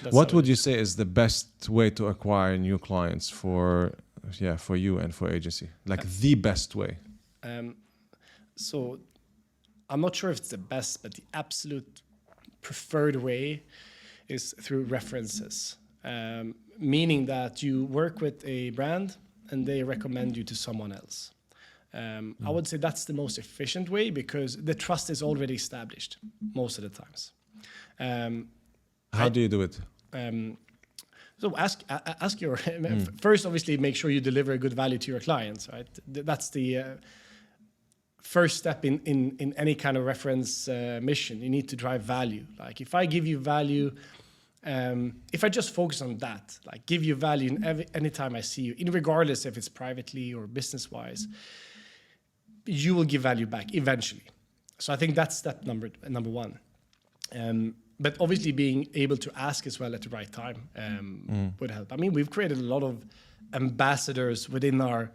What would you say is the best way to acquire new clients for you and for agency? Like the best way? So I'm not sure if it's the best, but the absolute preferred way is through references. Meaning that you work with a brand and they recommend you to someone else. I would say that's the most efficient way because the trust is already established most of the times. How do you do it? So ask your first. Obviously, make sure you deliver a good value to your clients. Right, that's the first step in any kind of reference mission. You need to drive value. Like if I give you value, if I just focus on that, like give you value in anytime I see you, regardless if it's privately or business wise, you will give value back eventually. So I think that's step number one. But obviously being able to ask as well at the right time would help. I mean, we've created a lot of ambassadors within our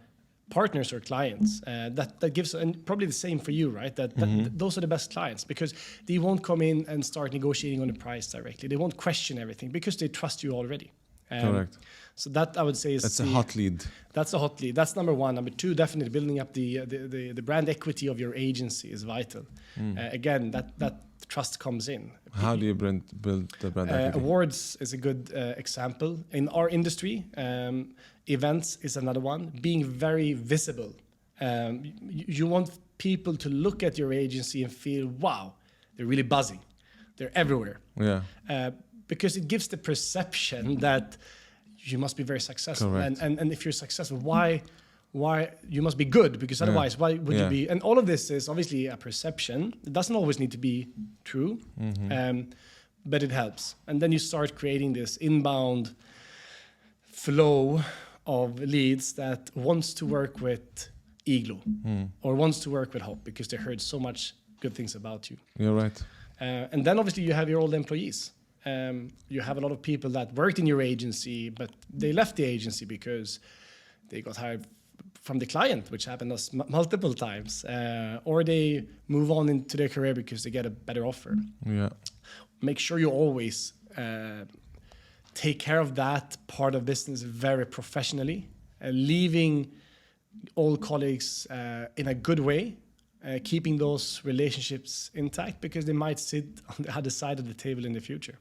partners or clients that gives, and probably the same for you, right? That those are the best clients because they won't come in and start negotiating on the price directly. They won't question everything because they trust you already. Correct. So that I would say is that's a hot lead. That's a hot lead. That's number one. Number two, definitely building up the brand equity of your agency is vital. Again, that trust comes in. How do you build the brand equity? Awards is a good example. In our industry, events is another one. Being very visible. You want people to look at your agency and feel, wow, they're really buzzing. They're everywhere. Yeah. Because it gives the perception that you must be very successful. Correct. And if you're successful, why you must be good, because otherwise why would you be? And all of this is obviously a perception. It doesn't always need to be true, but it helps. And then you start creating this inbound flow of leads that wants to work with Igloo or wants to work with Hop because they heard so much good things about you. You're right. And then obviously you have your old employees. You have a lot of people that worked in your agency, but they left the agency because they got hired from the client, which happened us multiple times, or they move on into their career because they get a better offer. Yeah. Make sure you always take care of that part of business very professionally, leaving old colleagues in a good way, keeping those relationships intact because they might sit on the other side of the table in the future.